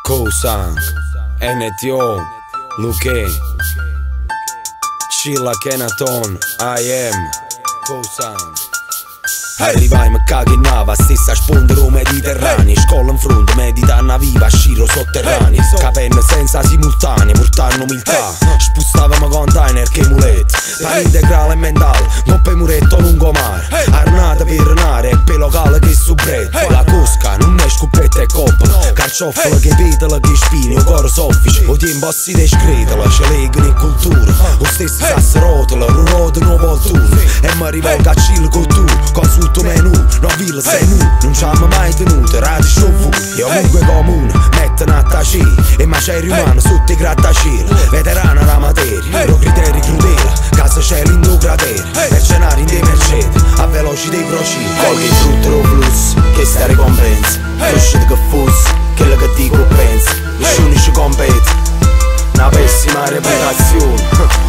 Kousang, NTO, Luke, Chilla Kenaton, I am Kousang. Arrivai me caghi in nava, stessa spondero mediterranei. Scolla in fronte, meditana viva, sciro sotterranei. Capenne senza simultanee, portando umiltà. Spustavamo container che mulet, pane integrale e mentale, moppe muretto lungomare. Arnata per nare e pe locale che subretto. La cosca non è scoppetta e coppola, carciofola che petala che spine, o coro soffice. O tempo si descretala, ce legano in cultura. O stesso sasse rotola, rurote nuovo voltura. E mi rivolgo a Cil con tu, consulto menù, non villa sei nu. Non ci hanno mai tenuto, radi scioffu. E ovunque comune, mettono a tacere. E macerie umane sotto i grattacieli. Veterana la materia, lo criteri crudela. Casa cielo in due crateri, mercenari in dei mercedi, a veloci dei crocini. Colghi il frutto lo flusso, che sta ricompensa. Crescete che fosse, quello che dico pensa. Nessuno ci compete, una pessima reputazione,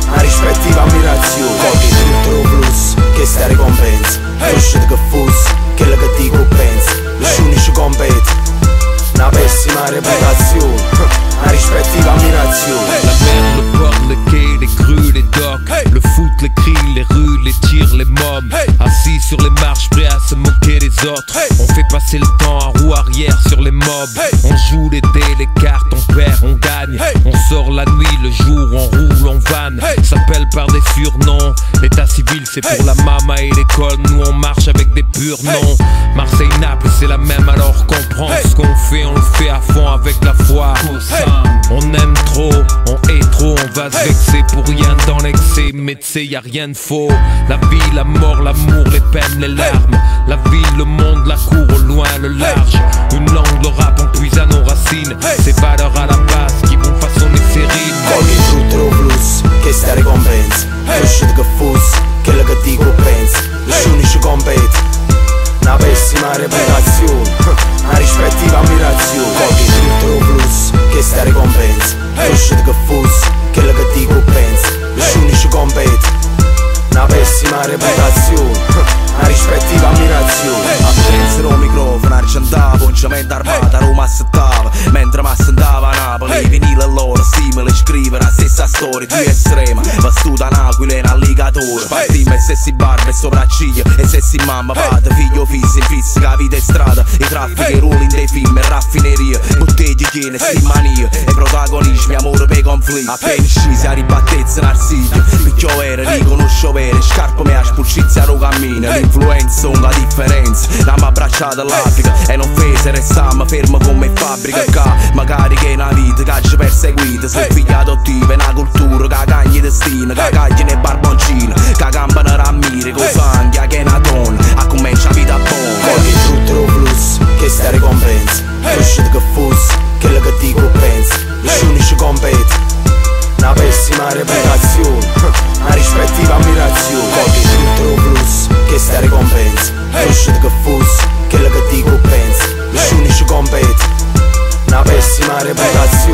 una rispettiva ammirazione. Colghi il frutto lo flusso, che sta ricompensa. Crescete che fosse, quello che dico pensa. Nessuno ci compete, una pessima reputazione, una rispettiva ammirazione. La mer, le port, le quai, les grues, les docks, le foot, les cris, les rues, les tirs, les mobs. Assis sur les marches, prêts à se moquer des autres. On fait passer le temps en roue arrière sur les mobs. On joue les dés, les cartes, on perd, on gagne. On sort la nuit, le jour, on roule, on vanne. S'appelle par des surnoms. L'état civil, c'est pour la mama et l'école. Nous, on marche avec des purs noms. Marseille-Naples, c'est la même, alors comprends ce qu'on fait, on le fait à fond avec la foi. On aime trop, on hait trop, on va se vexer pour rien dans l'excès. Mais tu sais, y a rien de faux. La vie, la mort, l'amour, les peines, les larmes. La ville, le monde, la cour, au loin, le large. Une langue, le rap, on puise à nos racines. Ces valeurs à la base qui vont façonner ces rimes. Colghi il frutto lo flusso, che sta ricompensa. Crescete che fosse, quello che dico pensa. Nessuno ci compete, una pessima reputazione, una rispettiva ammirazione. Colghi il frutto lo flusso, che sta ricompensa. Crescete che fosse, quello che dico pensa. Nessuno ci compete, una pessima reputazione, una rispettiva ammirazione. Attensero il microfono, argentava, punciamento armata, Roma assettava. Mentre mi assentava a Napoli, vinile allora, simile, scrivere la stessa storia. Tu estrema, vestuta un'aquila e un alligatore. Partimmo e stessi barbe e sopracciglia, e stessi mamma, padre, figlio, fissi, infissi, che vita è strada. I traffici, i ruoli dei film, e raffinerie, botteghe piene, sti manie, e protagonismi, amore per conflitti. Appena scesi a ribattezza in arsiglio, picchio era, riconosco vere, scarpe me a spulcizia a cammino. L'influenza, la differenza, l'amma abbracciata all'Africa, e non fese, restammo fermo come fabbrica. Magari che è una vita che ci perseguita, sono figli adottivi, una cultura che cagli destino, che cagli nei barboncini, che campano rammire, con sangue che è una donna, a comincia la vita buona. Colghi il frutto lo flusso, che sta ricompensa. Crescete che fosse, quello che dico pensa. Nessuno ci compete, una pessima reputazione, una rispettiva ammirazione. Colghi il frutto lo flusso, che sta ricompensa. Crescete che fosse, quello che dico pensa. Nessuno ci compete, una pessima reputazione.